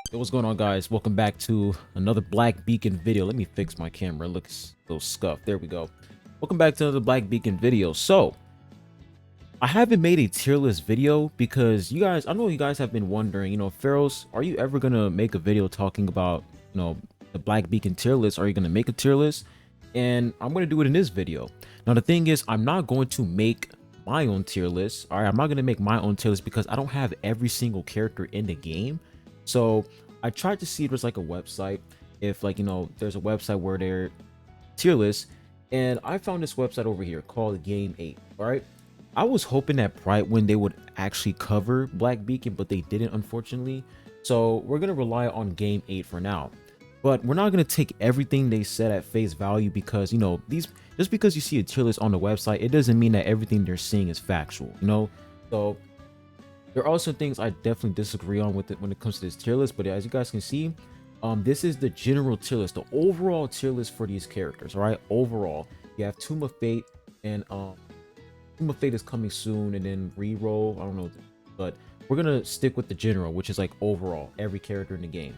Hey, what's going on, guys? Welcome back to another Black Beacon video. Let me fix my camera. It looks a little scuffed. There we go. Welcome back to another Black Beacon video. So I haven't made a tier list video because I know you guys have been wondering, Faros, are you ever gonna make a video talking about, the Black Beacon tier list? Are you gonna make a tier list? And I'm gonna do it in this video. Now the thing is, I'm not going to make my own tier list. All right, I'm not gonna make my own tier list because I don't have every single character in the game. So I tried to see if there's like a website, if there's a website where they're tier lists, and I found this website over here called Game 8. All right, I was hoping that when they would actually cover Black Beacon, but they didn't, unfortunately. So we're gonna rely on Game 8 for now, but we're not gonna take everything they said at face value because just because you see a tier list on the website, it doesn't mean that everything they're seeing is factual. So there are also things I definitely disagree on with it when it comes to this tier list, but as you guys can see, this is the general tier list, the overall tier list for these characters. All right, overall, you have Tomb of Fate, and Tomb of Fate is coming soon, and then Reroll. I don't know, but we're gonna stick with the general, which is like overall every character in the game.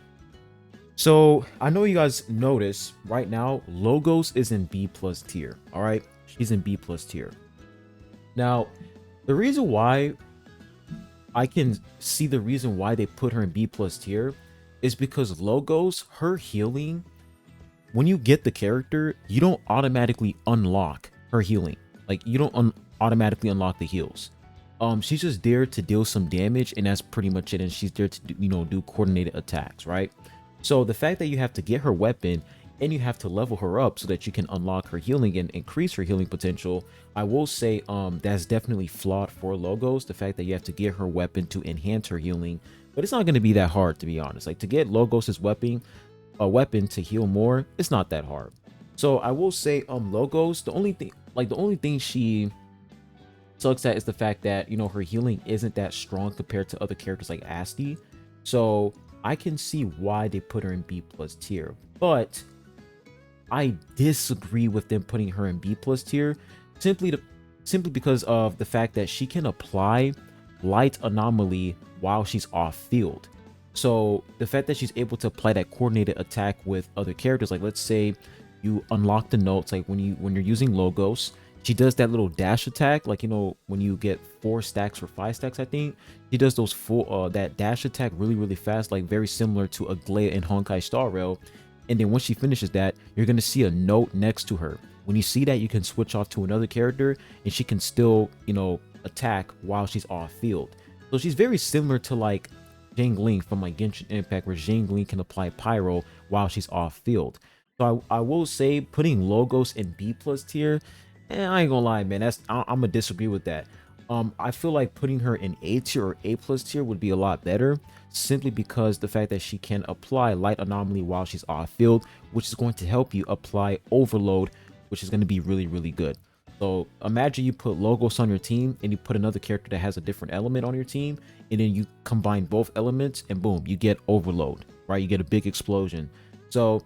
So I know you guys notice right now, Logos is in B+ tier. All right, she's in B+ tier. Now, the reason why I can see the reason why they put her in B+ tier is because Logos, her healing, when you get the character, you don't automatically unlock her healing. Like, you don't automatically unlock the heals. She's just there to deal some damage, and that's pretty much it. And she's there to do coordinated attacks, right? So the fact that you have to get her weapon and you have to level her up so that you can unlock her healing and increase her healing potential, I will say that's definitely flawed for Logos, the fact that you have to get her weapon to enhance her healing. But it's not going to be that hard, to be honest. Like, to get Logos's weapon to heal more, it's not that hard. So I will say Logos, the only thing she sucks at is the fact that her healing isn't that strong compared to other characters like Asty. So I can see why they put her in B+ tier, but I disagree with them putting her in B+ tier simply because of the fact that she can apply light anomaly while she's off field. So the fact that she's able to apply that coordinated attack with other characters, like let's say you unlock the notes, like when you're using Logos, she does that little dash attack, like when you get 4 stacks or 5 stacks, I think she does those full that dash attack really fast, like very similar to Aglaia in Honkai Star Rail. And then once she finishes that, you're going to see a note next to her. When you see that, you can switch off to another character and she can still, attack while she's off field. So she's very similar to like Ling from like Genshin Impact, where Ling can apply Pyro while she's off field. So I will say putting Logos in B+ tier, I ain't gonna lie, man, I'm gonna disagree with that. I feel like putting her in A tier or A+ tier would be a lot better, simply because the fact that she can apply light anomaly while she's off field, which is going to help you apply overload, which is going to be really good. So imagine you put Logos on your team and you put another character that has a different element on your team, and then you combine both elements and boom, you get overload, right? You get a big explosion. So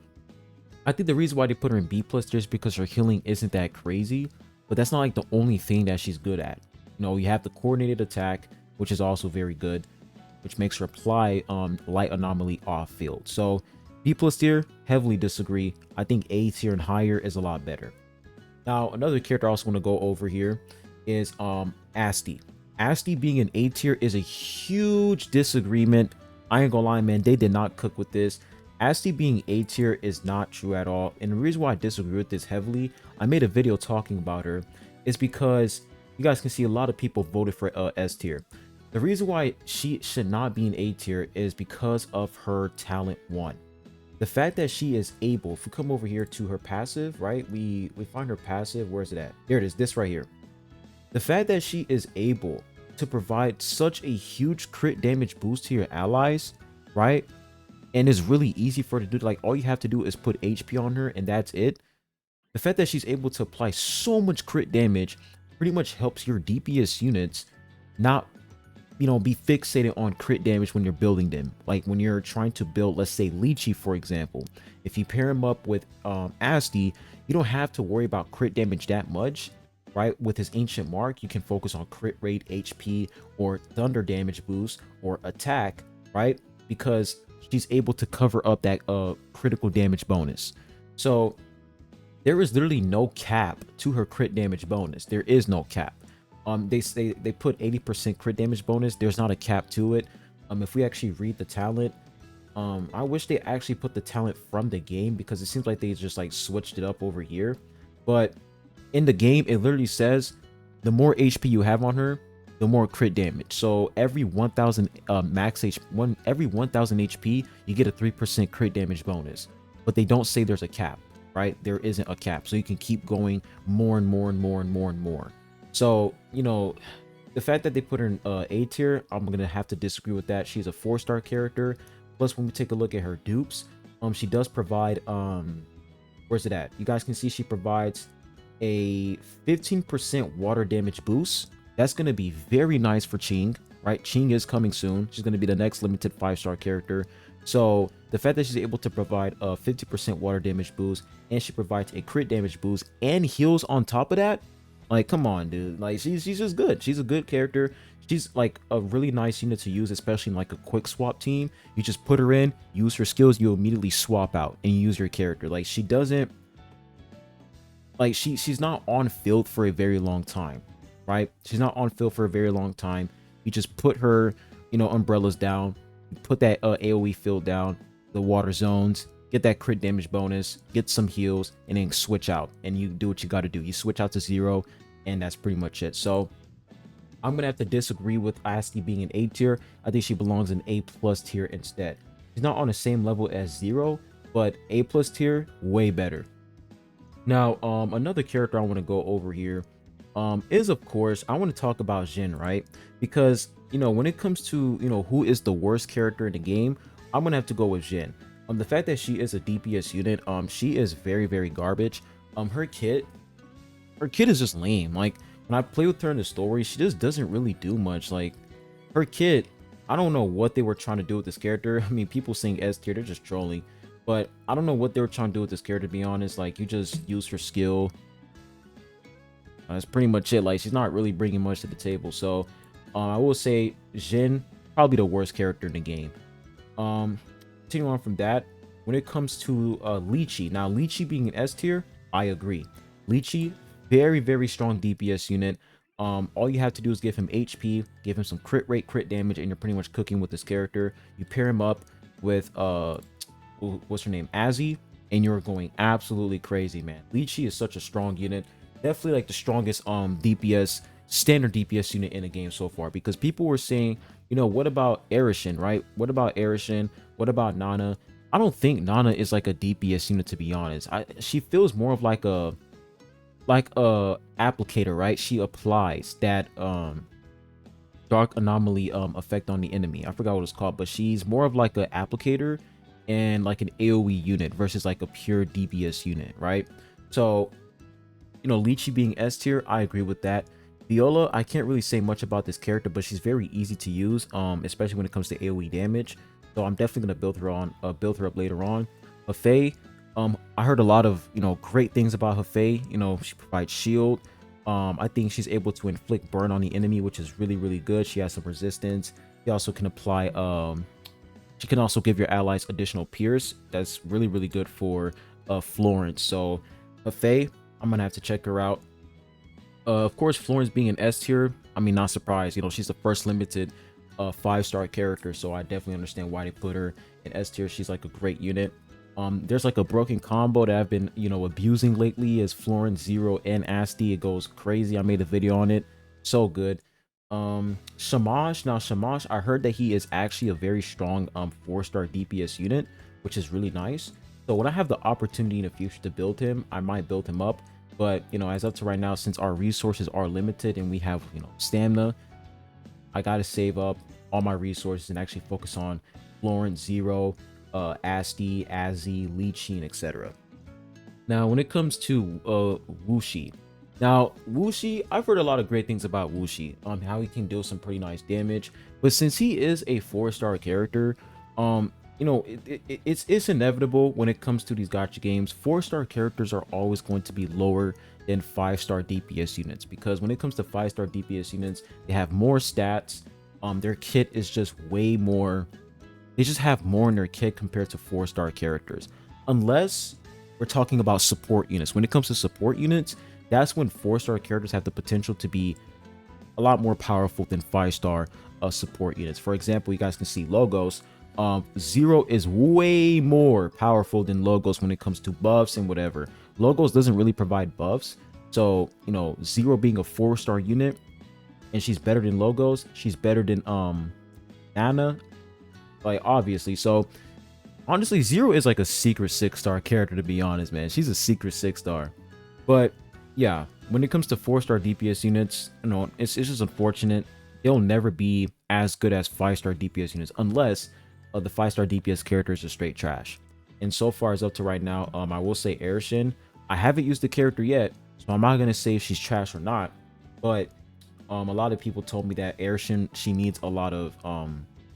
I think the reason why they put her in B+ tier is because her healing isn't that crazy, but that's not like the only thing that she's good at. You have the coordinated attack, which is also very good, which makes her apply light anomaly off field. So B+ tier, heavily disagree. I think A tier and higher is a lot better. Now another character I also want to go over here is Asty. Asty being an A tier is a huge disagreement. I ain't gonna lie, man, they did not cook with this. Asty being A tier is not true at all, and the reason why I disagree with this heavily, I made a video talking about her, is because you guys can see a lot of people voted for S tier. The reason why she should not be an A tier is because of her talent 1. The fact that she is able, if we come over here to her passive, right, we find her passive, where is it at? There it is, this right here. The fact that she is able to provide such a huge crit damage boost to your allies, right, and it's really easy for her to do, like all you have to do is put HP on her and that's it. The fact that she's able to apply so much crit damage pretty much helps your DPS units not be fixated on crit damage when you're building them. Like when you're trying to build, let's say Lychee, for example, if you pair him up with Asty, you don't have to worry about crit damage that much, right? With his ancient mark, you can focus on crit rate, HP, or thunder damage boost, or attack, right? Because she's able to cover up that critical damage bonus. So there is literally no cap to her crit damage bonus. There is no cap. They say they put 80% crit damage bonus. There's not a cap to it. If we actually read the talent, I wish they actually put the talent from the game, because it seems like they just like switched it up over here. But in the game, it literally says the more HP you have on her, the more crit damage. So every 1000 every 1000 HP, you get a 3% crit damage bonus. But they don't say there's a cap, right? There isn't a cap, so you can keep going more and more and more and more and more. So, you know, the fact that they put her in A tier, I'm gonna have to disagree with that. She's a 4-star character. Plus, when we take a look at her dupes, she does provide where's it at? You guys can see she provides a 15% water damage boost. That's gonna be very nice for Ching, right? Ching is coming soon. She's gonna be the next limited 5-star character. So the fact that she's able to provide a 50% water damage boost, and she provides a crit damage boost and heals on top of that, like, come on, dude. Like, she's just good. She's a good character. She's like a really nice unit to use, especially in like a quick swap team. You just put her in, use her skills, you immediately swap out and use your character. Like, she doesn't, like, she's not on field for a very long time, right? She's not on field for a very long time. You just put her, you know, umbrellas down, put that AoE field down, the water zones, get that crit damage bonus, get some heals, and then switch out, and you do what you got to do. You switch out to 0, and that's pretty much it. So I'm gonna have to disagree with Asty being an A tier. I think she belongs in A+ tier instead. She's not on the same level as 0, but A+ tier, way better. Now, another character I want to go over here is, of course, I want to talk about Jhin, right? Because, you know, when it comes to, you know, who is the worst character in the game, I'm gonna have to go with Jhin. The fact that she is a DPS unit, she is very, very garbage. Her kit is just lame. Like, when I play with her in the story, she just doesn't really do much. Like, her kit, I don't know what they were trying to do with this character. I mean, people saying S tier, they're just trolling. But I don't know what they were trying to do with this character, to be honest. Like, you just use her skill. That's pretty much it. Like, she's not really bringing much to the table. So, I will say Jhin, probably the worst character in the game. Continuing on from that, when it comes to Lychee, now Lychee being an S tier, I agree. Lychee, very, very strong DPS unit. All you have to do is give him HP, give him some crit rate, crit damage, and you're pretty much cooking with this character. You pair him up with what's her name, Asty, and you're going absolutely crazy, man. Lychee is such a strong unit, definitely like the strongest DPS, standard DPS unit in the game so far, because people were saying, you know, what about Arishin, right? What about Arishin? What about Nana? I don't think Nana is like a DPS unit, to be honest. She feels more of like a applicator, right? She applies that dark anomaly effect on the enemy. I forgot what it's called, but she's more of like an applicator and like an AoE unit versus like a pure DPS unit, right? So, you know, Lychee being S tier, I agree with that. Viola, I can't really say much about this character, but she's very easy to use, especially when it comes to AoE damage. So I'm definitely gonna build her up later on. Hafei, I heard a lot of, you know, great things about Hafei. You know, she provides shield. I think she's able to inflict burn on the enemy, which is really, really good. She has some resistance. She also can apply she can also give your allies additional pierce. That's really, really good for Florence. So Hafei, I'm gonna have to check her out. Of course, Florence being an S tier, I mean, not surprised. You know, she's the first limited 5-star character, so I definitely understand why they put her in S tier. She's like a great unit. There's like a broken combo that I've been, you know, abusing lately, as Florence, Zero, and Asty. It goes crazy. I made a video on it. So good. Shamash. Now, Shamash, I heard that he is actually a very strong 4-star DPS unit, which is really nice. So when I have the opportunity in the future to build him, I might build him up. But, you know, as up to right now, since our resources are limited and we have, you know, stamina, I gotta save up all my resources and actually focus on Florence, Zero, Asty, Azzy, Lychee, etc. Now, when it comes to Wuxi, now Wuxi, I've heard a lot of great things about Wuxi, how he can deal some pretty nice damage. But since he is a 4-star character, you know, it's inevitable when it comes to these gacha games. 4-star characters are always going to be lower than 5-star DPS units, because when it comes to 5-star DPS units, they have more stats. Their kit is just way more they just have more in their kit compared to 4-star characters. Unless we're talking about support units. When it comes to support units, that's when 4-star characters have the potential to be a lot more powerful than 5-star support units. For example, you guys can see Logos. Zero is way more powerful than Logos when it comes to buffs and whatever. Logos doesn't really provide buffs. So, you know, Zero being a 4-star unit and she's better than Logos, she's better than Nana, like obviously. So honestly, Zero is like a secret 6-star character, to be honest, man. She's a secret 6-star. But yeah, when it comes to 4-star DPS units, you know, it's just unfortunate. They'll never be as good as 5-star DPS units unless the 5-star DPS characters are straight trash. And so far as up to right now, I will say Aerishin. I haven't used the character yet, so I'm not gonna say if she's trash or not. But a lot of people told me that Aerishin, she needs a lot of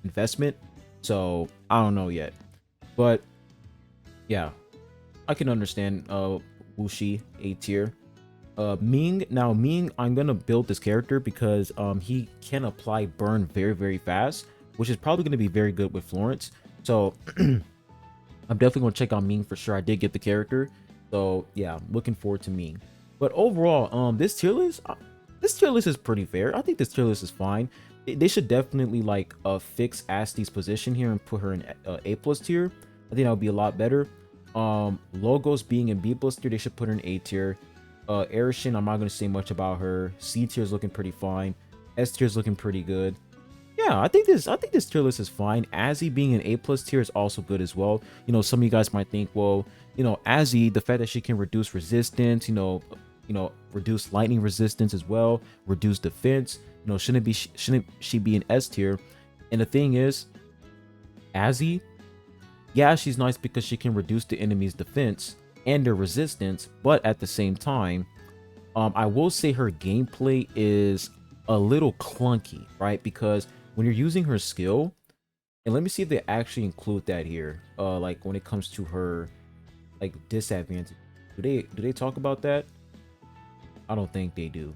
investment. So I don't know yet. But yeah, I can understand Wuxi A tier. Ming, now Ming, I'm gonna build this character because he can apply burn very, very fast, which is probably gonna be very good with Florence. So I'm definitely gonna check out Ming for sure. I did get the character, so yeah, looking forward to Ming. But overall, this tier list is pretty fair. I think this tier list is fine. They should definitely like fix Asty's position here and put her in A+ tier. I think that would be a lot better. Logos being in B+ tier, they should put her in A tier. Aerishin, I'm not gonna say much about her. C tier is looking pretty fine. S tier is looking pretty good. Yeah, I think this tier list is fine. Azzy being an A+ tier is also good as well. You know, some of you guys might think, well, you know, Azzy, the fact that she can reduce resistance, you know, reduce lightning resistance as well, reduce defense, you know, shouldn't she be an S tier? And the thing is, Azzy, yeah, she's nice because she can reduce the enemy's defense and their resistance, but at the same time, I will say her gameplay is a little clunky, right? Because when you're using her skill, and let me see if they actually include that here, like when it comes to her like disadvantage, do they talk about that? I don't think they do.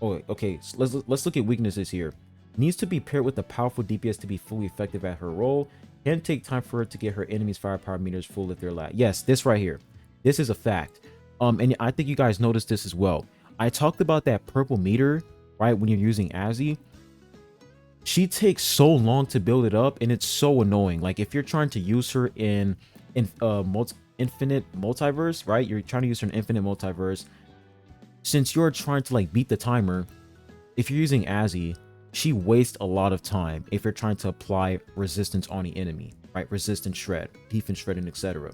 Oh, okay, so let's look at weaknesses here. Needs to be paired with a powerful DPS to be fully effective at her role. Can take time for her to get her enemy's firepower meters full if they're lag. Yes, this right here. This is a fact. And I think you guys noticed this as well. I talked about that purple meter, right? When you're using Azzy, she takes so long to build it up, and it's so annoying. Like if you're trying to use her in infinite multiverse, right? You're trying to use her in infinite multiverse. Since you're trying to like beat the timer, if you're using Azzy, she wastes a lot of time if you're trying to apply resistance on the enemy, right? Resistance shred, defense shred, and etc.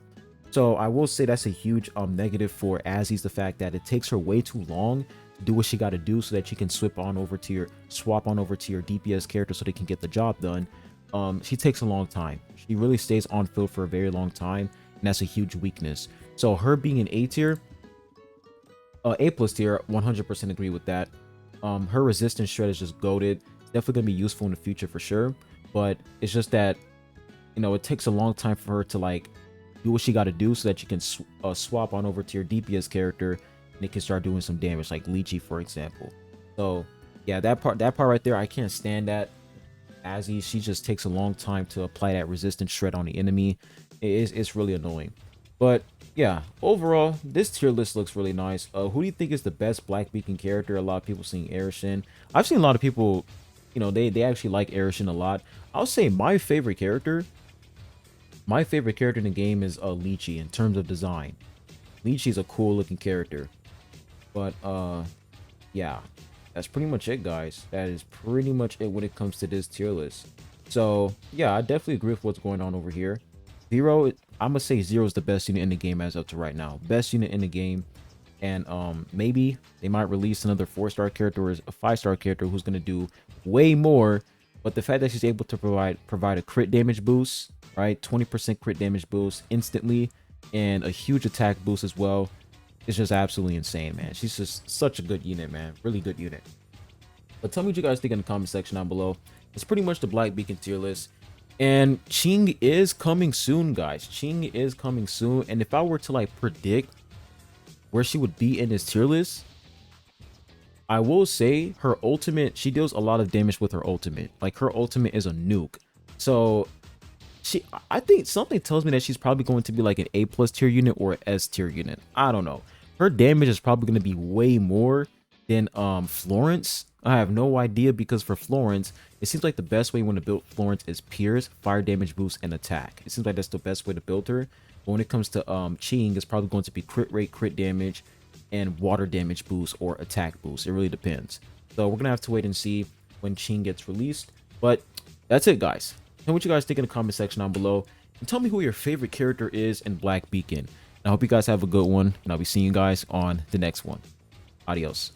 So I will say that's a huge negative for Azzy's, the fact that it takes her way too long to do what she got to do so that she can swap on over to your DPS character so they can get the job done. She takes a long time. She really stays on field for a very long time, and that's a huge weakness. So her being an A tier, A+ tier, 100% agree with that. Her resistance shred is just goated. It's definitely gonna be useful in the future for sure, but it's just that, you know, it takes a long time for her to like do what she got to do so that you can swap on over to your DPS character and it can start doing some damage, like Lychee, for example. So yeah, that part right there, I can't stand that. Azzy, she just takes a long time to apply that resistance shred on the enemy. It's really annoying. But yeah, overall, this tier list looks really nice. Who do you think is the best Black Beacon character? A lot of people seeing Aerishin. I've seen a lot of people, you know, they actually like Aerishin a lot. I'll say my favorite character in the game is Lychee in terms of design. Lychee is a cool looking character. But yeah, that's pretty much it, guys. That is pretty much it when it comes to this tier list. So yeah, I definitely agree with what's going on over here. Zero, I'm gonna say Zero is the best unit in the game as of to right now. Best unit in the game. And maybe they might release another 4-star character or a 5-star character who's gonna do way more. But the fact that she's able to provide a crit damage boost, right? 20% crit damage boost instantly, and a huge attack boost as well. It's just absolutely insane, man. She's just such a good unit, man. Really good unit. But tell me what you guys think in the comment section down below. It's pretty much the Black Beacon tier list. And Ching is coming soon, guys. Ching is coming soon. And if I were to like predict where she would be in this tier list, I will say her ultimate, she deals a lot of damage with her ultimate. Like her ultimate is a nuke. So I think something tells me that she's probably going to be like an A plus tier unit or an S tier unit. I don't know. Her damage is probably going to be way more than Florence. I have no idea, because for Florence, it seems like the best way when to build Florence is Pierce, fire damage boost, and attack. It seems like that's the best way to build her. But when it comes to Ching, it's probably going to be crit rate, crit damage, and water damage boost or attack boost. It really depends. So we're gonna have to wait and see when Ching gets released. But that's it, guys. Tell me what you guys think in the comment section down below, and tell me who your favorite character is in Black Beacon. And I hope you guys have a good one, and I'll be seeing you guys on the next one. Adios.